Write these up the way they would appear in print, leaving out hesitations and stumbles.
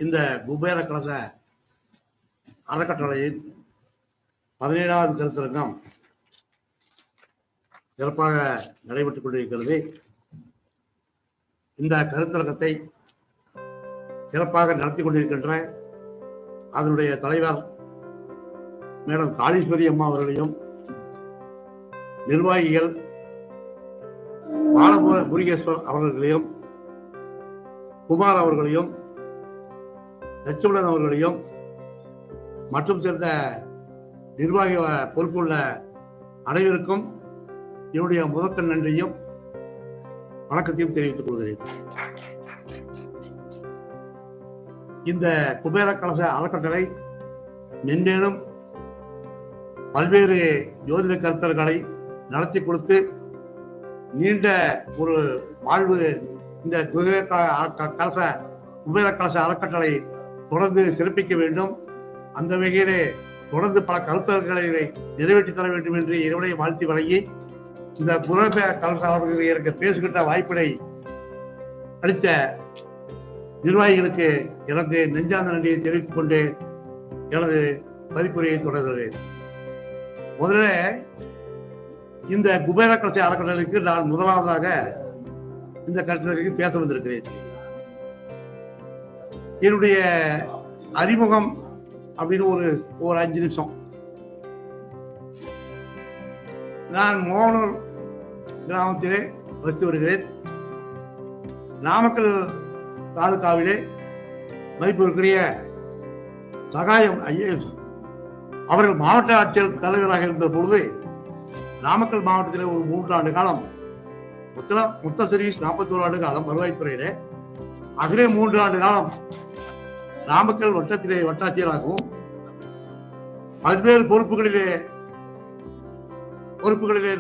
இந்த குபேர கலச அறக்கட்டளையின் 17வது கருத்தரங்கம் சிறப்பாக நடைபெற்றுக் கொண்டிருக்கிறது. இந்த கருத்தரங்கத்தை சிறப்பாக நடத்தி கொண்டிருக்கின்ற அதனுடைய தலைவர் மேடம் காளீஸ்வரி அம்மா அவர்களையும், நிர்வாகிகள் பாலமுருகேஸ்வர் அவர்களையும், குமார் அவர்களையும், லட்சுமணன் அவர்களையும் மற்றும் சேர்ந்த நிர்வாக பொறுப்புள்ள அனைவருக்கும் என்னுடைய முதற்கண் நன்றியும் வணக்கத்தையும் தெரிவித்துக் கொள்கிறேன். இந்த குபேர கலச அறக்கட்டளை மென்மேலும் பல்வேறு ஜோதிட கருத்தர்களை நடத்தி கொடுத்து நீண்ட ஒரு வாழ்வு இந்த குபேர கலச அறக்கட்டளை தொடர்ந்து சிறப்பிக்க வேண்டும். அந்த வகையிலே தொடர்ந்து பல கருத்தர்களை நிறைவேற்றி தர வேண்டும் என்று இறைவனை வாழ்த்தி வழங்கி, இந்த குபேர கலச அவர்கள் எனக்கு பேசுகின்ற வாய்ப்பினை அளித்த நிர்வாகிகளுக்கு எனது நெஞ்சார்ந்த நன்றியை தெரிவித்துக் கொண்டு எனது பதிப்புரையை தொடர்கிறேன். முதல்ல இந்த குபேர கலச அறக்கட்டளைக்கு நான் முதலாவதாக இந்த கருத்தருக்கு பேச வந்திருக்கிறேன். என்னுடைய அறிமுகம் அப்படின்னு ஒரு 5 நிமிஷம். நான் மோகனூர் கிராமத்திலே வசித்து வருகிறேன். நாமக்கல் தாலுகாவிலே மதிப்பிற்குரிய சகாயம் ஐஏஎஸ் அவர்கள் மாவட்ட ஆட்சியர் தலைவராக இருந்த பொழுது நாமக்கல் மாவட்டத்தில் ஒரு 3 ஆண்டு காலம் மொத்த சர்வீஸ் 41 ஆண்டு காலம் வருவாய்த்துறையிலே, அதிலே 3 ஆண்டு காலம் நாமக்கல் வட்டத்திலே வட்டாட்சியராகவும் பல்வேறு பொறுப்புகளிலே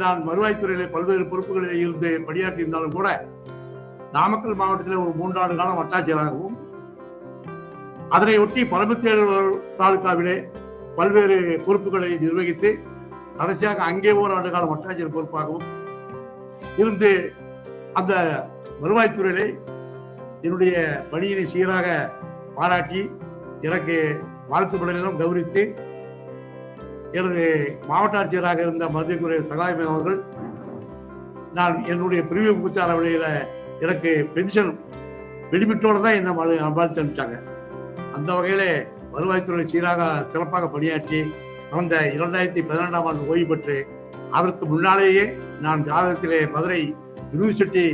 நான் வருவாய்த்துறையிலே பல்வேறு பொறுப்புகளிலே இருந்து பணியாற்றி இருந்தாலும் கூட நாமக்கல் மாவட்டத்தில் ஒரு 3 ஆண்டு காலம் வட்டாட்சியராகவும், அதனை ஒட்டி 17 தாலுகாவிலே பல்வேறு பொறுப்புகளை நிர்வகித்து கடைசியாக அங்கே 1 ஆண்டு காலம் வட்டாட்சியர் பொறுப்பாகவும் இருந்து அந்த வருவாய்த்துறையிலே என்னுடைய பணியினை சீராக பாராட்டி எனக்கு வாழ்த்துப்படலும் கௌரவித்து எனது மாவட்ட ஆட்சியராக இருந்த மதிப்புக்குரிய சகாயம் அவர்கள் நான் என்னுடைய பிரிவு உபச்சார வழியில எனக்கு பென்ஷன் பெனிஃபிட்டோடு தான் என்ன வாழ்த்து அனுப்பிச்சாங்க. அந்த வகையில வருவாய்த்துறை சீராக சிறப்பாக பணியாற்றி கடந்த 2012ஆம் ஆண்டு ஓய்வு பெற்று அதற்கு முன்னாலேயே நான் ஜாதகத்திலே மதுரை யூனிவர்சிட்டி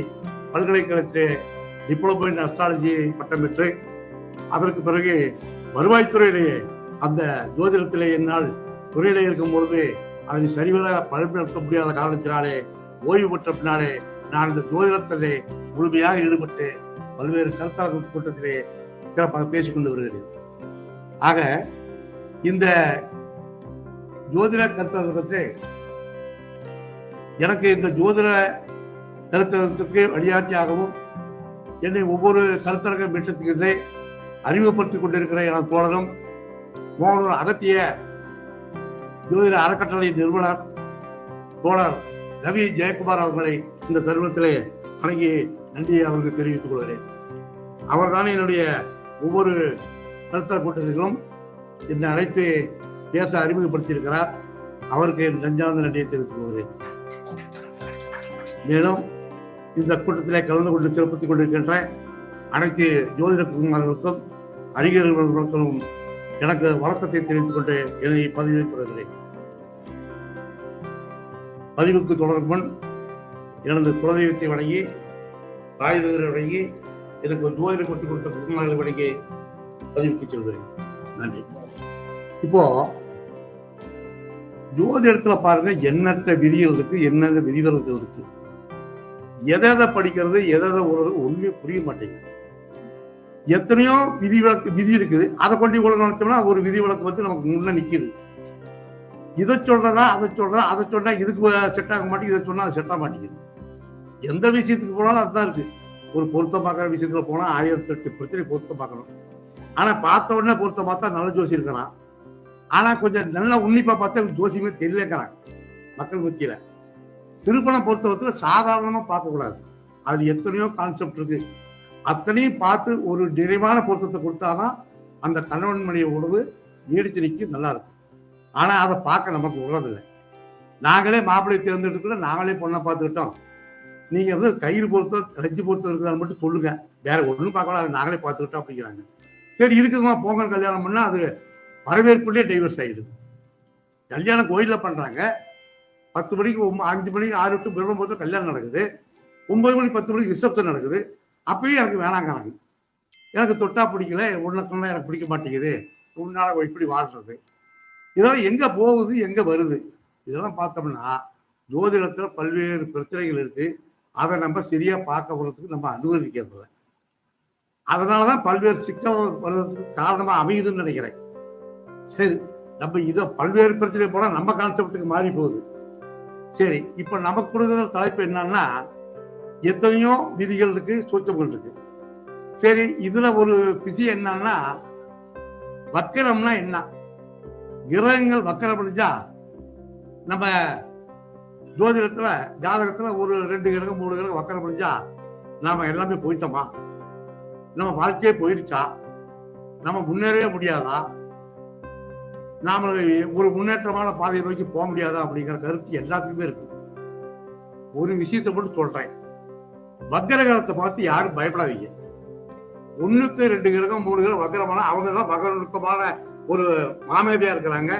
பல்கலைக்கழகத்திலே டிப்ளமோ இன் அஸ்ட்ராலஜி பட்டம் பெற்று அதற்கு பிறகு வருவாய்த்துறையிலேயே அந்த ஜோதிடத்திலே என்னால் துறையிலே இருக்கும் பொழுது அதனை சரிவர பலப்படுத்த முடியாத காரணத்தினாலே ஓய்வு பெற்ற பின்னாலே நான் இந்த ஜோதிடத்திலே முழுமையாக ஈடுபட்டு பல்வேறு கருத்தரங்கு கூட்டத்திலே சிறப்பாக பேசிக்கொண்டு வருகிறேன். ஆக இந்த ஜோதிட கருத்தரங்கத்திலே எனக்கு இந்த ஜோதிட கருத்தரங்கத்துக்கு வழிகாட்டியாகவும் என்னை ஒவ்வொரு கருத்தரங்க மீட்டத்திலே அறிமுகப்படுத்திக் கொண்டிருக்கிற எனது தோழரும் மோகனூர் அகத்திய ஜோதிட அறக்கட்டளை நிறுவனர் தோழர் ரவி ஜெயக்குமார் அவர்களை இந்த தருணத்திலே வணங்கி நன்றியை அவருக்கு தெரிவித்துக் கொள்கிறேன். அவர்தான் என்னுடைய ஒவ்வொரு கருத்தர கூட்டத்திலும் என்னை அழைத்து பேச அறிமுகப்படுத்தியிருக்கிறார். அவருக்கு நெஞ்சார்ந்த நன்றியை தெரிவித்துக் கொள்கிறேன். மேலும் இந்த கூட்டத்திலே கலந்து கொண்டு சிறப்பித்துக் கொண்டிருக்கின்ற அனைத்து ஜோதிட குமார்களுக்கும் அறிஞர்களுக்கும் எனக்கு வணக்கத்தை தெரிவித்துக் கொண்டு என்னை பதிவை தொடர்கிறேன். பதிவுக்கு தொடரும் முன் எனது குலதெய்வத்தை வழங்கி, தாய்தரை வழங்கி, எனக்கு ஒரு ஜோதிட கொண்டு கொடுத்த குடும்பங்களை வழங்கி பதிவுக்கு செல்கிறேன். நன்றி. இப்போ ஜோதிடத்துல பாருங்க, எண்ணற்ற விதிகள் இருக்கு, எண்ணற்ற விதிவிலக்குகள் இருக்கு. எதை படிக்கிறது, எதை ஒண்ணுமே புரிய மாட்டேங்குது. எத்தனையோ விதி இருக்குது. அதை கொண்டு உலகம் நடத்தோம்னா ஒரு விதிவிலக்கு வந்து நமக்கு முன்ன நிக்குது. இதை சொல்றதா அதை சொன்னா இதுக்கு செட் ஆக மாட்டேங்குது, இதை சொன்னா அது செட் ஆக மாட்டேங்குது. எந்த விஷயத்துக்கு போனாலும் அதுதான் இருக்கு. ஒரு பொருத்தம் பார்க்குற விஷயத்துல போனா 1008 பிரச்சனை பொருத்தம் பார்க்கணும். ஆனா பார்த்த உடனே பொருத்தம் பார்த்தா நல்ல ஜோசி இருக்கிறான். ஆனா கொஞ்சம் நல்லா உன்னிப்பா பார்த்தா ஜோசியமே தெரியலங்கிறாங்க மக்கள் மத்தியில. திருப்பணம் பொறுத்தவரை சாதாரணமா பார்க்க கூடாது. அது எத்தனையோ கான்செப்ட் இருக்கு. அத்தனையும் பார்த்து ஒரு நிறைவான பொருத்தத்தை கொடுத்தாதான் அந்த கணவன் மனைவி உறவு நீடிச்சு நிற்கும், நல்லா இருக்கும். ஆனா அதை பார்க்க நமக்கு விடுறதில்லை. நாங்களே மாப்பிள்ளை தேர்ந்தெடுக்கல, நாங்களே பொண்ணை பார்த்துக்கிட்டோம், நீங்க வந்து கயிறு பொருத்தம் ரஜ்ஜி பொருத்தம் இருக்கிறான்னு மட்டும் சொல்லுங்க, வேற ஒன்றும் பார்க்கலாம், அதை நாங்களே பார்த்துக்கிட்டோம் அப்படிங்கிறாங்க. சரி இருக்குதுமா போங்க கல்யாணம் பண்ணா அது வரவேற்புலேயே டைவர்ஸ் ஆயிடுது. கல்யாணம் கோயிலில் பண்றாங்க, 10 மணிக்கு 5 மணிக்கு 6 டு பிரம்ம போது கல்யாணம் நடக்குது, 9 மணி 10 மணிக்கு ரிசப்ஷன் நடக்குது. அப்பயும் எனக்கு வேணாங்கிறாங்க. எனக்கு தொட்டா பிடிக்கல, உனக்குன்னா எனக்கு பிடிக்க மாட்டேங்குது, உன்னால இப்படி வாழ்றது, இதெல்லாம் எங்க போகுது எங்க வருது? இதெல்லாம் பார்த்தோம்னா ஜோதிடத்துல பல்வேறு பிரச்சனைகள் இருக்கு. அதை நம்ம சரியா பார்க்க போறதுக்கு நம்ம அனுமதிக்கிறது. அதனாலதான் பல்வேறு சிக்கல் வருவதற்கு காரணமா அமையுதுன்னு நினைக்கிறேன். சரி, நம்ம இதை பல்வேறு பிரச்சனை போனா நம்ம கான்செப்டுக்கு மாறி போகுது. சரி, இப்ப நமக்கு கொடுக்குற தலைப்பு என்னன்னா, எத்தனையோ விதிகள் இருக்கு, சூச்சங்கள் இருக்கு. சரி, இதுல ஒரு விதி என்னன்னா, வக்கரம்னா என்ன? கிரகங்கள் வக்கரம் அடைஞ்சா நம்ம ஜோதிடத்துல ஜாதகத்துல ஒரு 2 கிரகம் 3 கிரகம் வக்கரம் அடைஞ்சா நாம எல்லாமே போயிட்டோமா? நம்ம வாழ்க்கையே போயிடுச்சா? நம்ம முன்னேறவே முடியாதா? நாம ஒரு முன்னேற்றமான பாதையை நோக்கி போக முடியாதா அப்படிங்கிற கருத்து எல்லாத்துக்குமே இருக்கு. ஒரு விஷயத்தை மட்டும் சொல்றேன், வக்கர கிரகத்தை பார்த்து யாரும் பயப்படாதீங்க. 1க்கு 2 கிரகம் 3 கிரகம் வக்கரமான அவங்க தான் வக்கரமான ஒரு மாமேதையா இருக்கிறாங்க,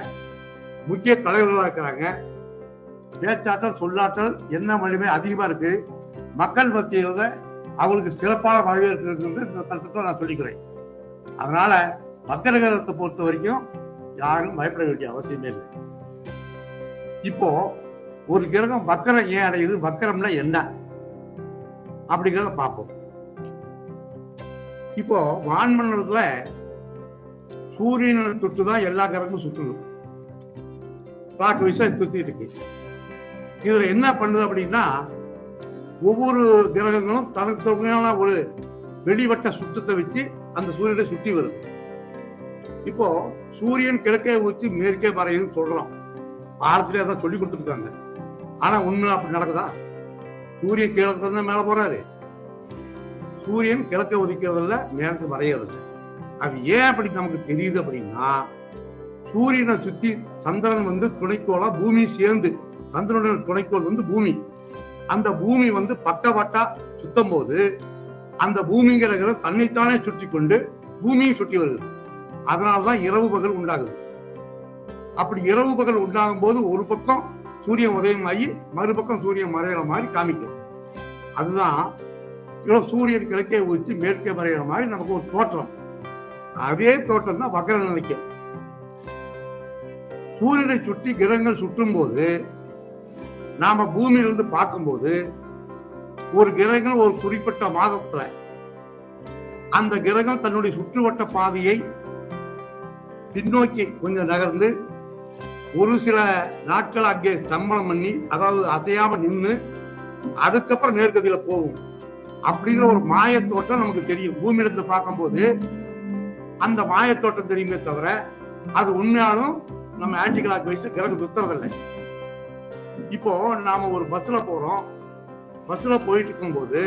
முக்கிய தலைவர்களா இருக்கிறாங்க, பேச்சாற்றல் சொல்லாற்றல் என்ன வலிமை அதிகமா இருக்கு, மக்கள் மத்தியில அவங்களுக்கு சிறப்பான வரவேற்பு இருக்குன்னு இந்த கருத்தை நான் சொல்லிக்கிறேன். அதனால வக்கர கிரகத்தை பொறுத்த வரைக்கும் யாரும் பயப்பட வேண்டிய அவசியமே இல்லை. இப்போ ஒரு கிரகம் வக்கரம் ஏன் அடையுது, வக்கரம்னா என்ன அப்படிங்கிறத பார்ப்போம். இப்போ வான்மண்டலத்துல சூரியனை சுற்றுதான் எல்லா கிரகமும் சுற்றுது, கிளாக் வைஸா சுத்திட்டு இருக்கு. இதுல என்ன பண்ணுது அப்படின்னா, ஒவ்வொரு கிரகங்களும் தனக்கு தொகையான ஒரு வெளிவட்ட சுற்றத்தை வச்சு அந்த சூரியனை சுற்றி வருது. இப்போ சூரியன் கிழக்கே ஊற்றி மேற்கே மறையுதுன்னு சொல்றோம், பாரத்திலே அதான் சொல்லி கொடுத்துருக்காங்க. ஆனா உண்மை அப்படி நடக்குதா? சூரியன் கிழக்கு தான் மேல போறாரு, சூரியன் கிழக்க உதிக்கிறதில்ல, மேற்கு மறையறதில்ல. அது ஏன் அப்படி நமக்கு தெரியுது அப்படின்னா, சூரியனை சுத்தி சந்திரன் வந்து துணைக்கோளா, பூமி சேர்ந்து சந்திரனுடைய துணைக்கோள் வந்து பூமி, அந்த பூமி வந்து பக்கவாட்டா சுத்தும் போது அந்த பூமிங்கிற தன்னைத்தானே சுற்றி கொண்டு பூமியை சுற்றி வருது. அதனாலதான் இரவு பகல் உண்டாகுது. அப்படி இரவு பகல் உண்டாகும் போது ஒரு பக்கம் சூரியன் உதயமாகி மறுபக்கம் சூரியன் மறைகிற மாதிரி காமிக்கும். அதுதான் சூரியன் கிழக்கே ஊற்றி மேற்கே மறைகிற மாதிரி நமக்கு ஒரு தோற்றம். அதே தோற்றம் தான் வக்கர நிலைக்கும். சூரியனை சுற்றி கிரகங்கள் சுற்றும் போது நாம பூமியிலிருந்து பார்க்கும்போது ஒரு கிரகங்கள் ஒரு குறிப்பிட்ட மாதத்துல அந்த கிரகம் தன்னுடைய சுற்றுவட்ட பாதையை பின்னோக்கி கொஞ்சம் நகர்ந்து ஒரு சில நாட்கள் அங்கே ஸ்தம்பனம் பண்ணி, அதாவது அசையாம நின்று அதுக்கப்புறம் நேர்கதியில போகும் அப்படிங்கிற ஒரு மாயத்தோட்டம் நமக்கு தெரியும். பூமியிலிருந்து பார்க்கும்போது அந்த மாயத்தோட்டம் தெரியுமே தவிர அது உண்மையாலும் நம்ம ஆன்டி கிளாக் வைஸ் கிரகம் சுத்துறதில்லை. இப்போ நாம ஒரு பஸ்ல போறோம், பஸ்ல போயிட்டு இருக்கும்போது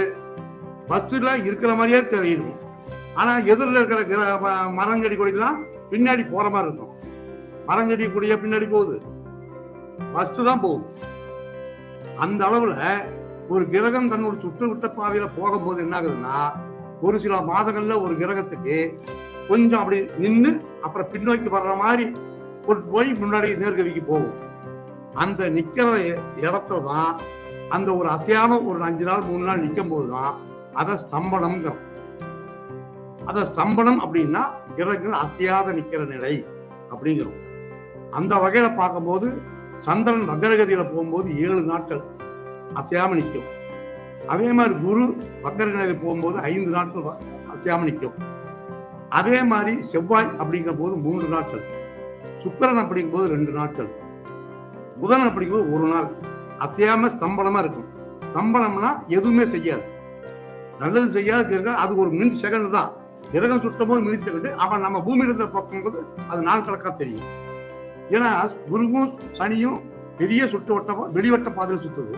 பஸ்ல இருக்கிற மாதிரியே தெரியும், ஆனா எதிரில் இருக்கிற மரஞ்செடி கொடிலாம் பின்னாடி போற மாதிரி இருக்கும். மரஞ்செடி கொடிய பின்னாடி போகுது, பஸ் தான் போகுது. அந்த அளவுல ஒரு கிரகம் தன்னோட சுற்றுவிட்ட பாதையில போகும்போது என்ன ஆகுதுன்னா, ஒரு சில மாதங்கள்ல ஒரு கிரகத்துக்கு கொஞ்சம் அப்படி நின்று அப்புறம் பின்னோக்கி வர்ற மாதிரி போய் முன்னாடி நேர்கதிக்கு போகும். அந்த நிக்கிற இடத்துலதான் அந்த ஒரு அசையாம ஒரு 5 நாள் 3 நாள் நிற்கும் போதுதான் அத ஸ்தம்பனம். அத ஸ்தம்பனம் அப்படின்னா கிரகங்கள் அசையாத நிக்கிற நிலை அப்படிங்கிறோம். அந்த வகையில பார்க்கும்போது சந்திரன் வக்கரகதியில போகும்போது 7 நாட்கள் அசையாம நிற்கும். அதே மாதிரி குரு வக்கர நிலையில போகும்போது 5 நாட்கள் அசையாம நிற்கும். அதே மாதிரி செவ்வாய் அப்படிங்கிற போது 3 நாட்கள், சுக்கிரன் அப்படிங்கும் போது 2 நாட்கள், புதன் அப்படிங்கும்போது 1 நாள் அசையாம ஸ்தம்பனமா இருக்கும். ஸ்தம்பனம்னா எதுவுமே செய்யாது, நல்லது செய்யாது. அது ஒரு மின் செகண்ட் தான். கிரகம் சுட்டும் போது மினி செகண்ட், அவன் நம்ம பூமியில பார்க்கும்போது அது நாள் கணக்கா தெரியும். ஏன்னா குருவும் சனியும் பெரிய சுற்று வட்ட வெளிவட்ட பாதையில் சுத்துது,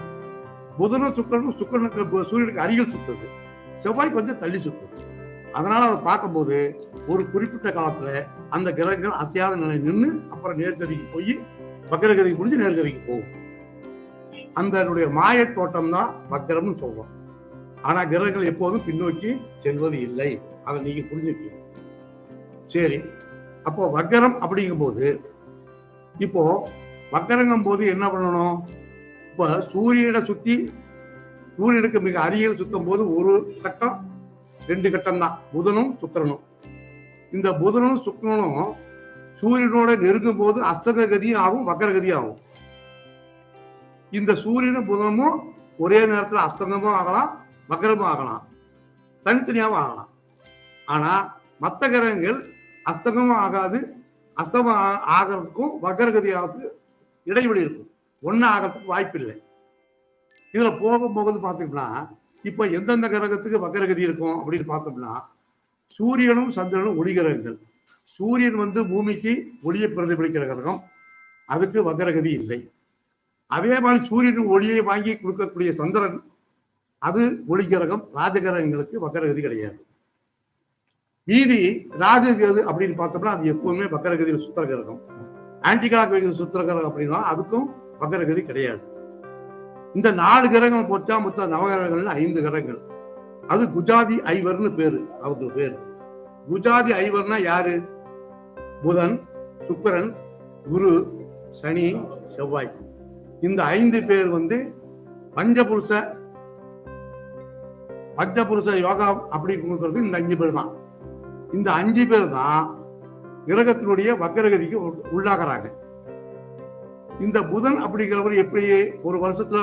புதனும் சுக்கரனும் சுக்கரனுக்கு சூரியனுக்கு அருகில் சுத்துது. செவ்வாய் கொஞ்சம் தள்ளி சுத்துது. அதனால அதை பார்க்கும்போது ஒரு குறிப்பிட்ட காலத்துல அந்த கிரகங்கள் அசையாத நிலை நின்று அப்புறம் நேர்கதிக்கு போய் வக்கரகதிக்கு முடிஞ்சு நேர்கதிக்கு போகும். அந்த மாய தோட்டம் தான் வக்கரம்னு சொல்றோம். ஆனா கிரகங்கள் எப்போதும் பின்னோக்கி செல்வது இல்லை. அதை நீங்க புரிஞ்சுக்கணும். சரி, அப்போ வக்கரம் அப்படிங்கும் போது இப்போ வக்கரங்கும் போது என்ன பண்ணணும்? இப்ப சூரியனை சுத்தி சூரியனுக்கு மிக அருகில் சுத்தும் போது ஒரு கட்டம் 2 கட்டம் தான், புதனும் சுக்கிரனும். இந்த புதனும் சுக்கிரனும் சூரியனோட நெருங்கும் போது அஸ்தக கதியும் ஆகும், வக்கரகதியும் ஆகும். இந்த சூரியனும் புதனும் ஒரே நேரத்தில் அஸ்தங்கமும் ஆகலாம், வக்கரமும் ஆகலாம், தனித்தனியாகவும் ஆகலாம். ஆனா மற்ற கிரகங்கள் அஸ்தங்கமும் ஆகாது, அஸ்தமம் ஆகிறதுக்கும் வக்கரகதி ஆகிறதுக்கு இடைவெளி இருக்கும். ஒன்னு ஆகிறதுக்கு வாய்ப்பு இல்லை. இதுல போகும்போது பார்த்தோம்னா இப்ப எந்தெந்த கிரகத்துக்கு வக்கரகதி இருக்கும் அப்படின்னு பார்த்தோம்னா, சூரியனும் சந்திரனும் ஒளி கிரகங்கள். சூரியன் பூமிக்கு ஒளியை பிரதிபலிக்கிற கிரகம், அதுக்கு வக்கரகதி இல்லை. அதே மாதிரி சூரியன் ஒளியை வாங்கி கொடுக்கக்கூடிய சந்திரன், அது ஒளி கிரகம். ராஜகிரகங்களுக்கு வக்கரகதி கிடையாது. மீதி ராஜகது அப்படின்னு பார்த்தோம்னா அது எப்பவுமே வக்கரகதியில் சுத்திர கிரகம். ஆன்டி கிளாக் வைக்கிற சுத்திர கிரகம் அப்படின்னா அதுக்கும் வக்கரகதி கிடையாது. இந்த 4 கிரகங்கள் போச்சா மொத்தம் நவகிரகங்கள்ல 5 கிரகங்கள். அது குஜாதி ஐவர்னு பேரு. அவருக்கு பேரு குஜாதி ஐவர்னா யாரு? புதன், சுக்கிரன், குரு, சனி, செவ்வாய். இந்த 5 பேர் பஞ்சபுருஷ யோகா அப்படின்னு இந்த 5 பேர் தான். இந்த 5 பேர் தான் கிரகத்தினுடைய வக்கரகதிக்கு உள்ளாகிறாங்க. இந்த புதன் அப்படிங்கிறவர் எப்படி ஒரு வருஷத்துல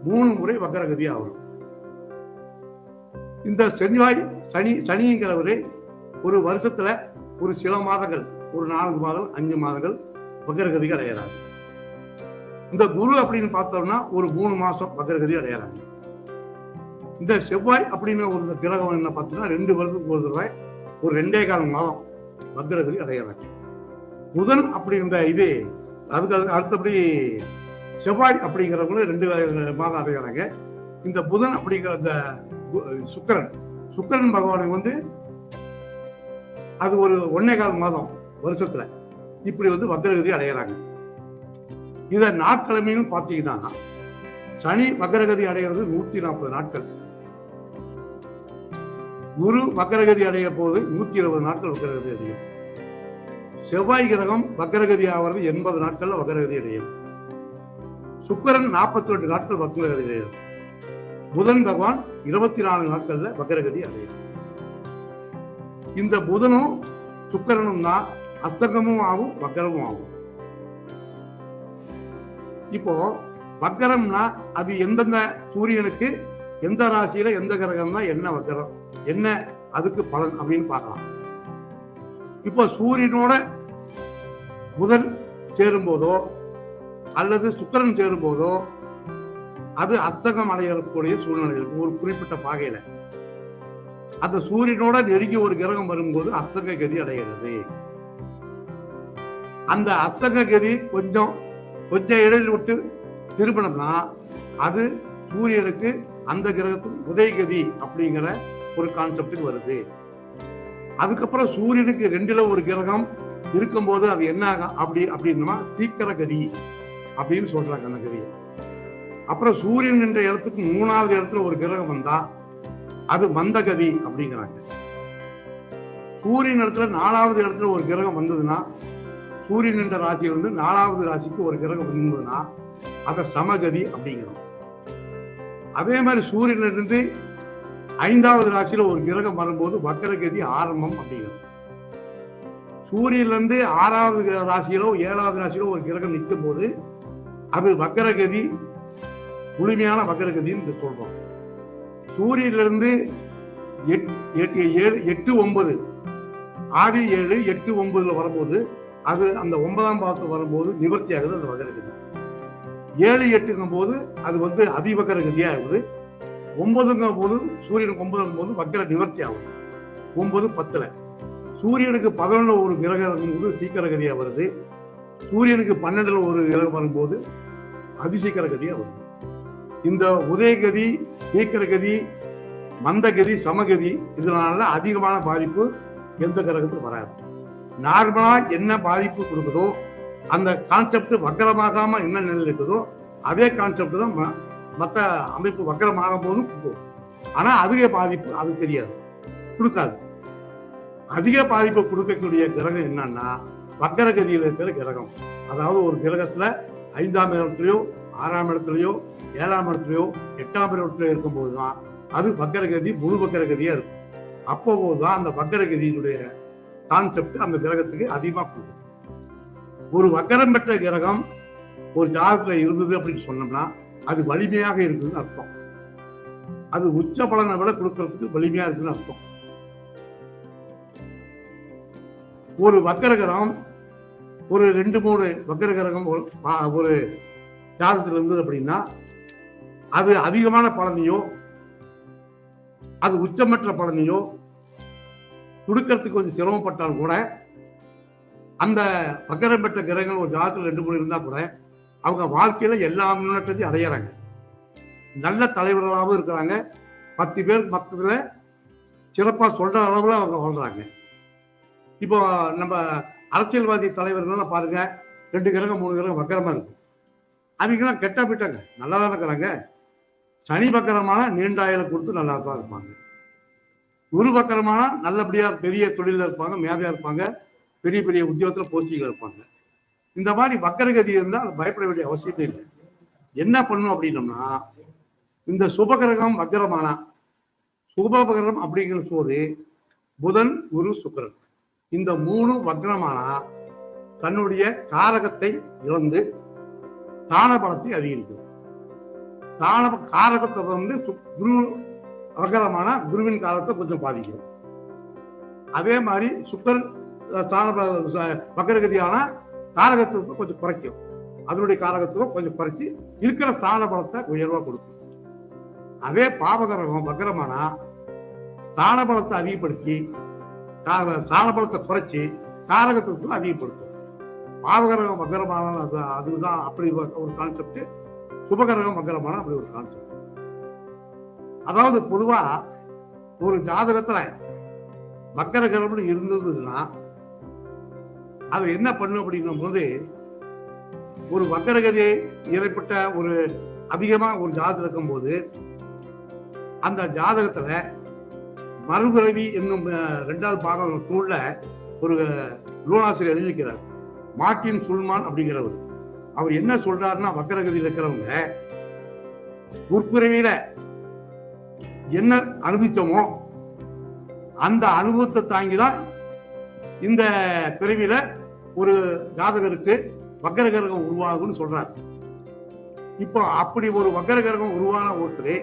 3 முறை வக்கரகதி ஆகும். இந்த சனிங்கிறவரு ஒரு வருஷத்துல ஒரு சில மாதங்கள், ஒரு 4 மாதங்கள் 5 மாதங்கள் வக்கரகதிக்கு அடையிறாங்க. இந்த குரு அப்படின்னு பார்த்தோம்னா ஒரு 3 மாசம் வக்கரகதி அடையிறாங்க. இந்த செவ்வாய் அப்படின்னு ஒரு கிரகம் என்ன பார்த்தோம்னா 2 வருஷத்துக்கு ஒரு தடவை ஒரு 2.25 மாதம் வக்கரகதி அடையிறாங்க. புதன் அப்படிங்கிற இது அதுக்கு அடுத்தபடி செவ்வாய் அப்படிங்கிறவங்களும் 2 மாதம் அடைகிறாங்க. இந்த புதன் அப்படிங்கிற அந்த சுக்கிரன் பகவானுக்கு அது ஒரு 1.25 மாதம் வருஷத்துல இப்படி வக்கரகதி அடைகிறாங்க. இத நாட்கிழமைன்னு பாத்தீங்கன்னா சனி வக்கரகதி அடைகிறது 140 நாட்கள். குரு வக்கரகதி அடைய போது 120 நாட்கள் வக்கரகதி அடையும். செவ்வாய் கிரகம் வக்கரகதி ஆகிறது 80 நாட்கள்ல வக்கரகதி அடையும். சுக்கிரன் 42 நாட்கள் வக்கரகதி அடையும். புதன் பகவான் 24 நாட்கள்ல வக்கரகதி அடையும். இந்த புதனும் சுக்கிரனும் தான் அஸ்தங்கமும் ஆகும், வக்கரமும் ஆகும். இப்போ வக்கரம்னா அது எந்தெந்த சூரியனுக்கு எந்த ராசியில எந்த கிரகம் தான் என்ன வக்கரம், என்ன அதுக்கு பலன் அப்படின்னு பார்க்கலாம். இப்போ சூரியனோட புதன் சேரும் போதோ அல்லது சுக்கிரன் சேரும் போதோ அது அஸ்தகம் அடையக்கூடிய சூழ்நிலை இருக்கு. ஒரு குறிப்பிட்ட பாகையில அந்த சூரியனோட நெருங்கி ஒரு கிரகம் வரும்போது அஸ்தக கதி அடைகிறது. அந்த அஸ்தக கதி கொஞ்சம் இடையில் விட்டு திருப்பினோம்னா அது சூரியனுக்கு அந்த கிரகத்துக்கு உதயகதி அப்படிங்கிற ஒரு கான்செப்டுக்கு வருது. அதுக்கப்புறம் சூரியனுக்கு 2ல ஒரு கிரகம் இருக்கும்போது அது என்ன ஆகும் அப்படின்னா சீக்கிர கதி அப்படின்னு சொல்றாங்க அந்த கதியை. அப்புறம் சூரியன் என்ற இடத்துக்கு 3வது இடத்துல ஒரு கிரகம் வந்தா அது மந்தகதி அப்படிங்கிறாங்க. சூரியன் இடத்துல 4வது இடத்துல ஒரு கிரகம் வந்ததுன்னா, சூரியன் என்ற ராசியிலிருந்து 4வது ராசிக்கு ஒரு கிரகம் வந்ததுன்னா அதை சமகதி அப்படிங்கிறோம். அதே மாதிரி சூரியனிலிருந்து 5வது ராசியில ஒரு கிரகம் வரும்போது வக்கரகதி ஆரம்பம் அப்படிங்கிறோம். சூரியன்ல இருந்து 6வது ராசியிலோ 7வது ராசியிலோ ஒரு கிரகம் நிற்கும் போது அது வக்கரகதி, முழுமையான வக்கரகதின்னு சொல்றோம். சூரியனிலிருந்து 8, 9 6, 7, 8, 9 வரும்போது அது அந்த 9ஆம் பாவத்தில் வரும்போது நிவர்த்தி ஆகுது அந்த வக்கரகதி. 7, 8ங்கும் போது அது அதிவக்கரகதியா ஆகுது. 9ங்கும் போது சூரியனுக்கு 9ங்கும் போது வக்கர நிவர்த்தி ஆகுது. 9, 10ல சூரியனுக்கு 11ல ஒரு கிரகம் இருக்கும்போது சீக்கிரகதியா வருது. சூரியனுக்கு 12ல ஒரு கிரகம் வரும்போது அதிசீக்கிரகதியா வருது. இந்த உதயகதி, சீக்கிரகதி, மந்தகதி, சமகதி, இதனால அதிகமான பாதிப்பு எந்த கிரகத்துக்கு வராது. நார்மலா என்ன பாதிப்பு கொடுக்குதோ அந்த கான்செப்ட் வக்கரமாகாம என்ன நிலையில் இருக்குதோ அதே கான்செப்ட் தான் மற்ற அமைப்பு வக்கரமாகும் போதும் கொடுக்கும். ஆனா அதிக பாதிப்பு அது தெரியாது, கொடுக்காது. அதிக பாதிப்பு கொடுக்கக்கூடிய கிரகம் என்னன்னா வக்கரகதியில் இருக்கிற கிரகம். அதாவது ஒரு கிரகத்துல 5ஆம் இடத்துலயோ 6ஆம் இடத்துலயோ 7ஆம் இடத்துலயோ 8ஆம் இடத்துலயோ இருக்கும் போதுதான் அது வக்கரகதி, முழு வக்கரகதியா இருக்கும். அப்போதான் அந்த வக்கரகதியினுடைய கான்செப்ட் அந்த கிரகத்துக்கு அதிகமா கொடுக்கும். ஒரு வக்கரம் பெற்ற கிரகம் ஒரு ஜாதகத்துல இருந்தது அப்படின்னு சொன்னோம்னா அது வலிமையாக இருக்குதுன்னு அர்த்தம். அது உச்ச பலனை விட கொடுக்கறதுக்கு வலிமையா இருக்குன்னு அர்த்தம். ஒரு வக்கரகிரகம் ஒரு 2-3 வக்கரகிரகம் ஒரு ஜாதகத்தில் இருந்தது அப்படின்னா அது அதிகமான பலனையோ அது உச்சமற்ற பலனையோ கொடுக்கறதுக்கு கொஞ்சம் சிரமப்பட்டால் கூட அந்த வக்கரம் பெற்ற கிரகங்கள் ஒரு ஜாதகத்தில் 2-3 இருந்தா கூட அவங்க வாழ்க்கையில எல்லா முன்னேற்றத்தையும் அடையிறாங்க. நல்ல தலைவர்களாகவும் இருக்கிறாங்க. 10 பேர் மொத்தத்துல சிறப்பா சொல்ற அளவுல அவங்க வாழ்றாங்க. இப்போ நம்ம அரசியல்வாதி தலைவர்கள் பாருங்க, 2 கிரகம் 3 கிரகம் வக்கரமா இருக்கும். அவங்கெல்லாம் கெட்டா போயிட்டாங்க, நல்லா தான் இருக்கிறாங்க. சனி வக்கரமான நீண்ட ஆயுளை கொடுத்து நல்லா தான் இருப்பாங்க. குரு வக்கரமான நல்லபடியா பெரிய தொழில இருப்பாங்க, மேதையா இருப்பாங்க, பெரிய பெரிய உத்தியோகத்துல போஸ்டிங்ல இருப்பாங்க. இந்த மாதிரி வக்கரகதி இருந்தால் அது பயப்பட வேண்டிய அவசியமே இல்லை. என்ன பண்ணும் அப்படின்னோம்னா, இந்த சுபகிரகம் வக்கரமானா, சுபகிரகம் அப்படிங்கிற போது புதன், குரு, சுக்கிரன் இந்த 3 வக்ரமானா தன்னுடைய காரகத்தை இழந்து தான பலத்தை அதிகரிக்கும். காரகத்தை வந்து குரு வக்கரமான குருவின் காரகத்தை கொஞ்சம் பாதிக்கும். அதே மாதிரி சுக்கரன் வக்கரகதியான காரகத்துவத்தை கொஞ்சம் குறைக்கும். அதனுடைய காரகத்துவம் கொஞ்சம் குறைச்சி இருக்கிற ஸ்தான பலத்தை உயர்வா கொடுக்கும். அதே பாவகரகம் வக்கரமானா ஸ்தான பலத்தை அதிகப்படுத்தி ஸ்தான பலத்தை குறைச்சி காரகத்துவத்தை அதிகப்படுத்தும். பாவகரகம் வக்கரமான அதுதான் அப்படி ஒரு கான்செப்ட். சுபகரகம் வக்கரமான அப்படி ஒரு கான்செப்ட். அதாவது பொதுவா ஒரு ஜாதகத்துல வக்கரகிரகம் இருந்ததுன்னா அது என்ன பண்ணும் அப்படின்னும் போது, ஒரு வக்கரகதி ஏற்பட்ட ஒரு அதிகமா ஒரு ஜாதகம் இருக்கும் போது அந்த ஜாதகத்துல மறுபிறவி என்னும் 2வது பாகம் நூல்ல ஒரு நூலாசிரியர் எழுதிக்கிறார், மார்ட்டின் சுல்மான் அப்படிங்கிறவர். அவர் என்ன சொல்றாருன்னா, வக்கரகதியில் இருக்கிறவங்க முற்பிறவியில என்ன அனுபவிச்சோமோ அந்த அனுபவத்தை தாங்கிதான் இந்த பிறவியில ஒரு ஜாதகருக்கு வக்கரகிரகம் உருவாகும்னு சொல்றாரு. இப்போ அப்படி ஒரு வக்கரகிரகம் உருவான ஒருத்தர்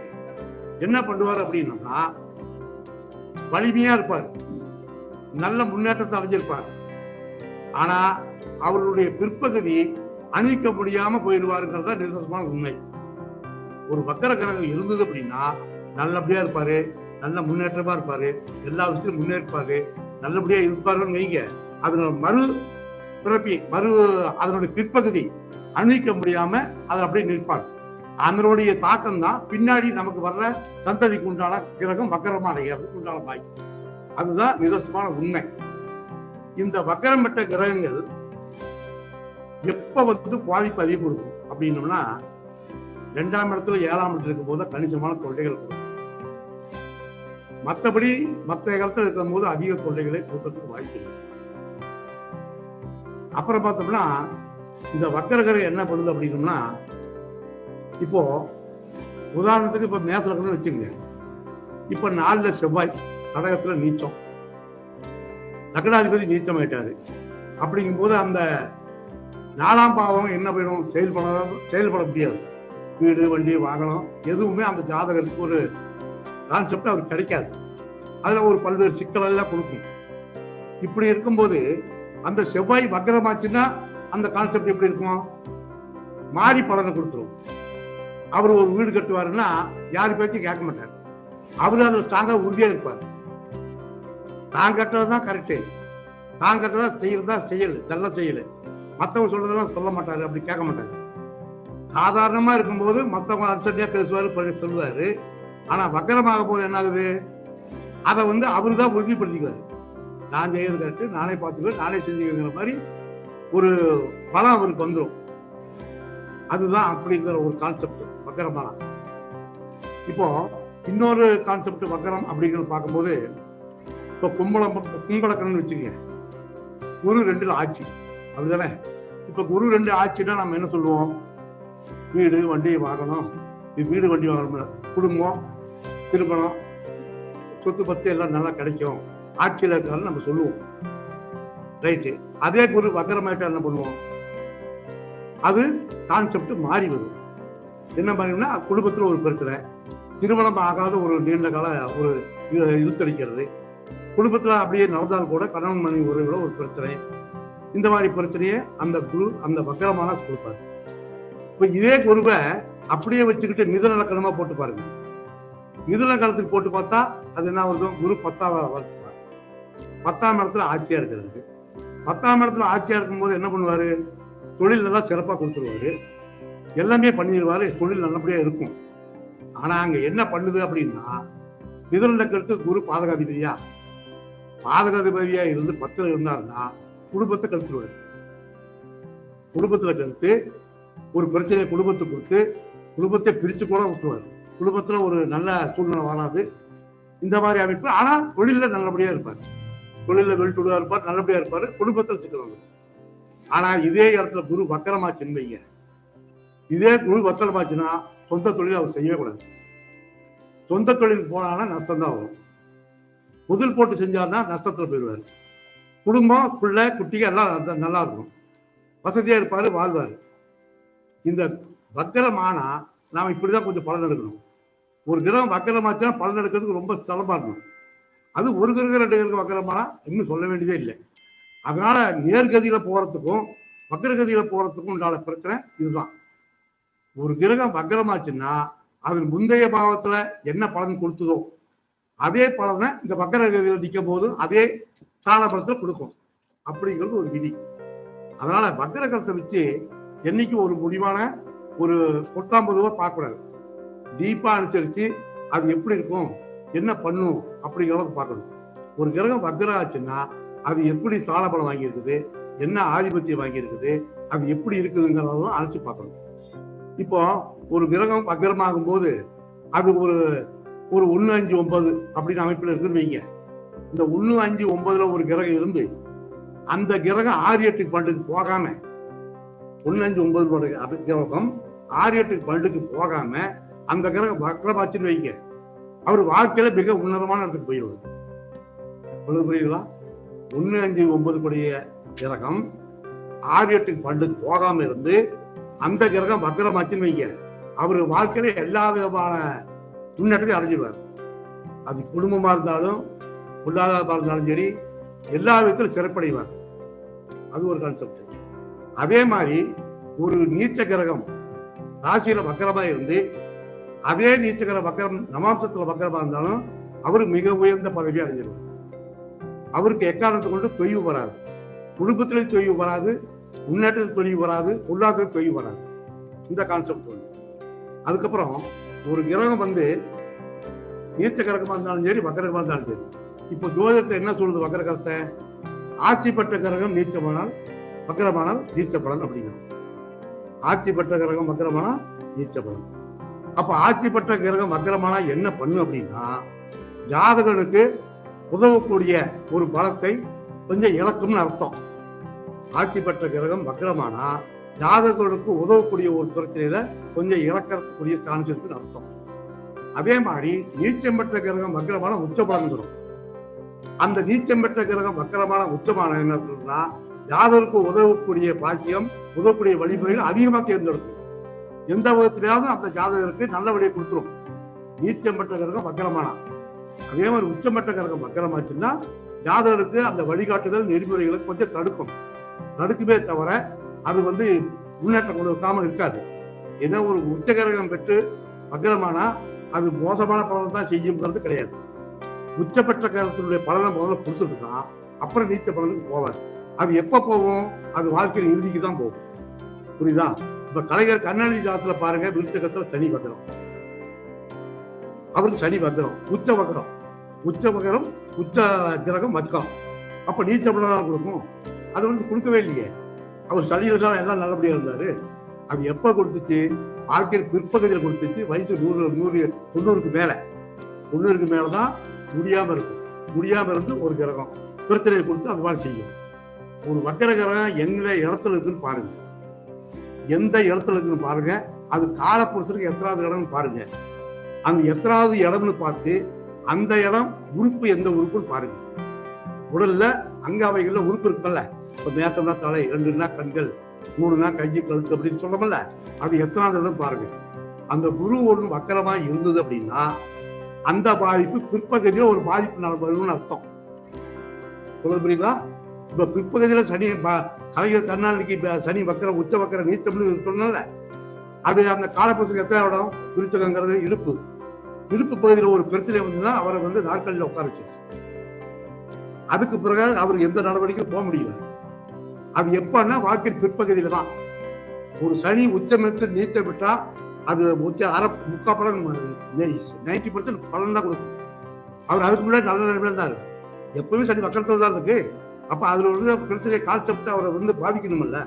என்ன பண்ணுவார் அப்படின்னா, வலிமையா இருப்பார், நல்ல முன்னேற்றத்தை அடைஞ்சிருப்பார். ஆனா அவருடைய பிற்பகுதி அணிக்க முடியாம போயிடுவாருங்கிறத நிதர்சனமான உண்மை. ஒரு வக்கர கிரகம் இருந்தது அப்படின்னா நல்லபடியா இருப்பாரு, நல்ல முன்னேற்றமா இருப்பாரு, எல்லா விஷயத்திலும் முன்னேற்பாரு, நல்லபடியா இருப்பாருன்னு வைங்க. அதனோட அதனுடைய பிற்பகுதி அணிக்க முடியாம அதை அப்படியே நிற்பார். அதனுடைய தாக்கம் தான் பின்னாடி நமக்கு வர்ற சந்ததிக்கு உண்டான கிரகம் வக்கரமா அடைகிறதுக்கு உண்டான வாய்ப்பு. அதுதான் நிதர்சனமான உண்மை. இந்த வக்கரம் பெற்ற கிரகங்கள் எப்ப வந்து பாதிப்பு அதிகம் கொடுக்கும் அப்படின்னோம்னா, 2ஆம் இடத்துல 7ஆம் இடத்துல இருக்கும் போது கணிசமான தொல்லைகள் கொடுக்கும். மற்றபடி மற்ற காலத்துல இருக்கும் போது அதிக தொல்லைகளை கொடுக்கறதுக்கு வாய்ப்பு இல்லை. அப்புறம் பார்த்தோம்னா, இந்த வக்கரகிரகம் என்ன பண்ணுது அப்படின்னோம்னா, இப்போ உதாரணத்துக்கு இப்ப மேசலக்கணம் வச்சுங்க. இப்ப 4ல செவ்வாய் கடகத்துல நீச்சம், லக்னாதிபதி நீச்சம் ஆயிட்டாரு. அப்படிங்கும் போது அந்த 4ஆம் பாவம் என்ன பண்ணும், செயல்பட முடியாது. வீடு, வண்டி, வாகனம் எதுவுமே அந்த ஜாதகத்துக்கு ஒரு கான்செப்ட் அவருக்கு கிடைக்காது. அதுல ஒரு பல்வேறு சிக்கல் எல்லாம் கொடுக்கும். இப்படி இருக்கும்போது அந்த செவ்வாய் வக்கரமாச்சுன்னா அந்த கான்செப்ட் எப்படி இருக்கும், மாறி பலனை கொடுத்துரும். அவர் ஒரு வீடு கட்டுவாருன்னா யாரு பேச்சும் கேட்க மாட்டார். அவரு அதில் ஸ்ட்ராங்கா உறுதியா இருப்பார். தான் கட்டுறதுதான் கரெக்டு, தான் கட்டுறதா செய்யறதா செய்யல, நல்லா செய்யல, மற்றவங்க சொல்றதெல்லாம் சொல்ல மாட்டாரு, அப்படி கேட்க மாட்டாரு. சாதாரணமா இருக்கும்போது மற்றவங்க அன்சர்டியா பேசுவாரு, சொல்லுவாரு. ஆனா வக்கரமாக போது என்ன ஆகுது, அதை அவரு தான் உறுதிப்படுத்திக்கிறாரு. நான் செய்யறது கரெக்டு, நானே பார்த்துக்குவேன், நானே செஞ்சுக்கிற மாதிரி ஒரு பலம் அவருக்கு வந்துடும். அதுதான் அப்படிங்கிற ஒரு கான்செப்ட் வக்கரமான. இப்போ இன்னொரு கான்செப்ட் வக்கரம் அப்படிங்கிறது பார்க்கும்போது, இப்போ கும்பலக்கணம்னு வச்சுக்கோங்க, குரு 2ல் ஆட்சி, அப்படிதானே? இப்ப குரு 2 ஆட்சின்னா நம்ம என்ன சொல்லுவோம்? வீடு வண்டி வாகனம், வீடு வண்டி வாகனம், குடும்பம், திருமணம், சொத்து பத்து எல்லாம் நல்லா கிடைக்கும், ஆட்சியில் இருக்காருன்னு நம்ம சொல்லுவோம். ரைட்டு. அதே குரு வக்கரமாயிட்டா என்ன பண்ணுவோம்? அது கான்செப்ட் மாறி வரும். என்ன மாதிரினா, குடும்பத்தில் ஒரு பிரச்சனை, திருமணம் ஆகாத ஒரு நீண்ட கால ஒரு இழுத்தடிக்கிறது, குடும்பத்தில் அப்படியே நடந்தால் கூட கணவன் மனைவி உறவுகள ஒரு பிரச்சனை, இந்த மாதிரி பிரச்சனையை அந்த குரு அந்த வக்கரமான கொடுப்பாரு. இப்ப இதே குருவை அப்படியே வச்சுக்கிட்டு மிதுன லக்கணமா போட்டு பாருங்க. மிதுன லக்கணத்துக்கு போட்டு பார்த்தா அது என்ன வருது? குரு 10ஆம் இடத்துல ஆட்சியா இருக்கிறதுக்கு. 10ஆம் இடத்துல ஆட்சியா இருக்கும்போது என்ன பண்ணுவாரு? தொழில் நல்லா சிறப்பா கொடுத்துருவாரு, எல்லாமே பண்ணிடுவாரு, தொழில் நல்லபடியா இருக்கும். ஆனா அங்க என்ன பண்ணுது அப்படின்னா, மிதுன லக்கணத்துக்கு குரு பாதகாதிபதியா இருந்து 10ல் இருந்தாருன்னா குடும்பத்தை கழிச்சிருவாரு. குடும்பத்துல கழித்து ஒரு பிரச்சனையை குடும்பத்தை கொடுத்து குடும்பத்தை பிரிச்சு கூட விட்டுருவாரு. குடும்பத்துல ஒரு நல்ல சூழ்நிலை வராது, இந்த மாதிரி அமைப்பு. ஆனா தொழில நல்லபடியா இருப்பாரு, தொழில வெளிட்டுடுவா இருப்பார், நல்லபடியா இருப்பாரு, குடும்பத்துல சிக்கல். ஆனா இதே இடத்துல குரு வக்கரமாச்சுன்னு வைங்க, இதே குரு வக்கரமாச்சுன்னா சொந்த தொழில் அவர் செய்யவே கூடாது. சொந்த தொழில் போனா நஷ்டம் தான் வரும். முதல் போட்டு செஞ்சாருன்னா நஷ்டத்துல போயிடுவாரு. குடும்பம், பிள்ளை, குட்டிங்க எல்லாம் நல்லா இருக்கும், வசதியா இருப்பாரு, வாழ்வாரு. இந்த வக்கரமானா நாம இப்படிதான் கொஞ்சம் பலன் எடுக்கணும். ஒரு கிரகம் வக்கரமாச்சுன்னா பலன் எடுக்கிறதுக்கு ரொம்ப சிரமமா இருக்கணும். அது ஒரு கிரகம் 2 கிரகம் வக்கரமானா இன்னும் சொல்ல வேண்டியதே இல்லை. அதனால நேர்கதியில போறதுக்கும் வக்கரகதியில போறதுக்கும் உண்டான பிரச்சனை இதுதான். ஒரு கிரகம் வக்கரமாச்சுன்னா அது முந்தைய பாவத்துல என்ன பலன் கொடுத்ததோ அதே பலனை இந்த வக்கரகதியில நிற்கும் போது அதே சால பலத்தை கொடுக்கும் அப்படிங்கிறது ஒரு விதி. அதனால வக்கரகத்தை வச்சு என்னைக்கு ஒரு முடிவான ஒரு 8ஆம் ரூபா பார்க்கக்கூடாது. டீப்பா அனுசரிச்சு அது எப்படி இருக்கும், என்ன பண்ணும் அப்படிங்கிறத பார்க்கணும். ஒரு கிரகம் வக்கரம் ஆச்சுன்னா அது எப்படி சால பலம் வாங்கியிருக்குது, என்ன ஆதிபத்தியம் வாங்கியிருக்குது, அது எப்படி இருக்குதுங்கிறதும் அனுசரிச்சு பார்க்கணும். இப்போ ஒரு கிரகம் வக்கரமாகும் போது அது ஒரு 1, 5, 9 அப்படின்னு அமைப்புல இருக்குன்னு வைங்க. இந்த 1, 5, 9ல ஒரு கிரகம் இருந்து அந்த கிரகம் 6, 8 பண்டுக்கு போகாம, 1, 5, 9 கிரகம் 6, 8 பண்டுக்கு போகாம அந்த கிரகம் வக்கரமாச்சுன்னு வைங்க, அவர் வாழ்க்கையில மிக உன்னதமான இடத்துக்கு போயிடுவார். புரியுங்களா? 1, 5, 9 கூடிய கிரகம் 6, 8 பண்டுக்கு போகாம இருந்து அந்த கிரகம் வக்கரமாச்சுன்னு வைங்க, அவரு வாழ்க்கையில எல்லா விதமான முன்னேற்றத்தை அடைஞ்சிடுவார். அது குடும்பமா இருந்தாலும் பொருளாதாரமா இருந்தாலும் சரி, எல்லா விதத்திலும் சிறப்படைவார். அது ஒரு கான்செப்ட். அதே மாதிரி ஒரு நீச்ச கிரகம் ராசியில வக்கரமா இருந்து அதே நீச்ச கிரக வக்கரம் நவாம்சத்துல வக்கரமா இருந்தாலும் அவரு மிக உயர்ந்த பதவி அடைஞ்சிருவார். அவருக்கு எக்காரணத்தை கொண்டு தொய்வு வராது, குடும்பத்திலையும் தொய்வு வராது, முன்னேற்றத்தில் தொய்வு வராது, பொருளாதாரத்தில் தொய்வு வராது. இந்த கான்செப்ட் ஒன்று. அதுக்கப்புறம் ஒரு கிரகம் நீச்ச கிரகமா இருந்தாலும் சரி, வக்கரகமா இருந்தாலும் சரி. இப்போ ஜோதிடத்தை என்ன சொல்றது? வக்கரகத்தை ஆட்சி பெற்ற கிரகம் நீச்சமானால் வக்கரமானால் நீச்ச பலன் அப்படிங்கிறோம். ஆட்சி பெற்ற கிரகம் வக்கரமானால் நீச்ச பலன். அப்ப ஆட்சி பெற்ற கிரகம் வக்கரமானா என்ன பண்ணும் அப்படின்னா, ஜாதகனுக்கு உதவக்கூடிய ஒரு பலத்தை கொஞ்சம் இழக்கும்னு அர்த்தம். ஆட்சி பெற்ற கிரகம் வக்கரமானா ஜாதகனுக்கு உதவக்கூடிய ஒரு பிரச்சனையில கொஞ்சம் இழக்கக்கூடிய கான்செப்ட்னு அர்த்தம். அதே மாதிரி நீச்சம் பெற்ற கிரகம் வக்கரமான உச்சபலம் வரும். அந்த நீச்சம் பெற்ற கிரகம் வக்கரமான உச்சமான என்ன ஜாதகருக்கு உதவக்கூடிய பாக்கியம், உதவக்கூடிய வழிமுறைகள் அதிகமா தேர்ந்தெடுக்கும். எந்த விதத்திலாவது அந்த ஜாதகருக்கு நல்ல வழியை கொடுத்துரும் நீச்சம் பெற்ற கிரகம் வக்கரமானா. அதே மாதிரி உச்சம் பெற்ற கிரகம் வக்கரமாச்சுன்னா ஜாதகருக்கு அந்த வழிகாட்டுதல் நெறிமுறைகளை கொஞ்சம் தடுக்குமே தவிர அது முன்னேற்றம் கொடுக்காமல் இருக்காது. ஏதோ ஒரு உச்ச கிரகம் பெற்று வக்கரமானா அது மோசமான பலனை தான் செய்யுங்கிறது கிடையாது. உச்சப்பட்ட கிரகத்தினுடைய பலனை முதல்ல கொடுத்துட்டு தான் அப்புறம் நீச்ச பலனுக்கு போவாது. அது எப்ப போகும்? அது வாழ்க்கையில் இறுதிக்கு தான் போகும். புரியுதா? இப்ப கலைஞர் கருணாநிதி ஜாதகத்துல பாருங்க, விருச்சகத்துல சனி வக்கரம். அவருக்கு சனி வக்கரம், உச்ச வக்கரம், உச்ச வக்கரம், உச்ச கிரகம் வக்கம். அப்ப நீச்சப்படாதான் கொடுக்கும். அது வந்து கொடுக்கவே இல்லையே. அவர் சனியில தான் எல்லாம் நல்லபடியா இருந்தாரு. அது எப்ப கொடுத்துச்சு? வாழ்க்கையில் பிற்பகுதியில் கொடுத்துச்சு. வயசு 90க்கு மேல, 90க்கு மேலதான் முடியாம இருக்கும். முடியாம இருந்து ஒரு கிரகம் பிரச்சனையை கொடுத்து அது மாதிரி செய்யும். ஒரு வக்கர கிரகம் எந்த இடத்துல இருக்குன்னு பாருங்க, எந்த இடத்துல இருக்குன்னு பாருங்க. அது காலப்புருஷனுக்கு எத்தனாவது இடம்னு பாருங்க. அந்த எத்தனாவது இடம்னு பார்த்து அந்த இடம் உறுப்பு எந்த உறுப்புன்னு பாருங்க. உடல்ல அங்காவைகள்ல உறுப்பு இருக்குல்ல, இப்ப மேசம்னா தலை, 2னா கண்கள், 3னா கையை கழுத்து அப்படின்னு சொல்லமல்ல, அது எத்தனாவது இடம் பாருங்க. அந்த குரு ஒன்று வக்கரமா இருந்தது அப்படின்னா அந்த பாதிப்பு பிற்பகுதியில ஒரு பாதிப்பு வரும்னு அர்த்தம். சொல்ல புரியுங்களா? இப்ப பிற்பகுதியில சனி கலைஞர் கருணாநிதிக்கு சனி வக்கர உச்ச வக்கர நீச்சம்னு சொன்னால, அது அந்த காலப்புருஷனுக்கு எத்தனை இடம்? விருச்சகங்கிறது இடுப்பு. இடுப்பு பகுதியில் ஒரு பிரச்சனை வந்துதான் அவரை வந்து நாற்காலியில் உட்கார வச்சிருச்சு. அதுக்கு பிறகு அவர் எந்த நடவடிக்கையும் போக முடியல. அது எப்பன்னா வாழ்க்கை பிற்பகுதியில தான். ஒரு சனி உச்சமெடுத்து நீச்சல் விட்டா அது முக்கால் பலன் 90% பலன் தான் கொடுக்கும். அவர் அதுக்கு முன்னாடி நல்ல நிலைமையில இருந்தாரு. எப்பவுமே சனி வக்கரத்துல தான் இருக்கு. அப்ப அதுல வந்து பிரச்சனையை கான்செப்ட் அவரை வந்து பாதிக்கணும்ல,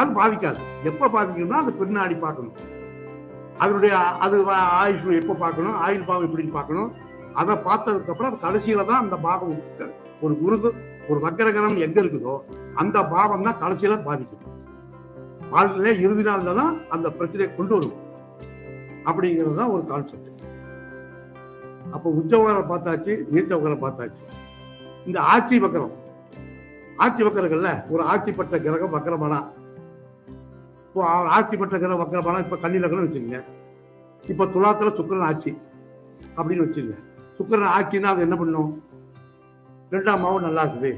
அது பாதிக்காது. எப்ப பாதிக்கணும்னா அந்த பின்னாடி பார்க்கணும். அதனுடைய அது ஆயுஷ் எப்ப பார்க்கணும், ஆயுள் பாவம் எப்படி பார்க்கணும், அதை பார்த்ததுக்கு அப்புறம் கடைசியில தான் அந்த பாவம் ஒரு குரு ஒரு வக்கரகரம் எங்க இருக்குதோ அந்த பாவம் தான் கடைசியில பாதிக்கும். வாழ்க்கையில இறுதி நாள்ல தான் அந்த பிரச்சனையை கொண்டு வரும். அப்படிங்கிறது தான் ஒரு கான்செப்ட். அப்ப உச்சவகரம் பார்த்தாச்சு, நீச்ச வக்கரம் பார்த்தாச்சு. இந்த ஆட்சி வக்கரம், ஆட்சி வக்கரங்கள்ல ஒரு ஆட்சி பெற்ற கிரகம் வக்கரமானா, இப்போ ஆட்சி பெற்ற கிரகம் வக்கரமானா, இப்ப கன்னி லக்னம் வச்சுக்கோங்க. இப்ப துலாத்துல சுக்கிரன் ஆட்சி அப்படின்னு வச்சுக்கோங்க. சுக்கிரன் ஆட்சின்னா அது என்ன பண்ணும்? 2ஆம் பாவம் நல்லா இருக்குது,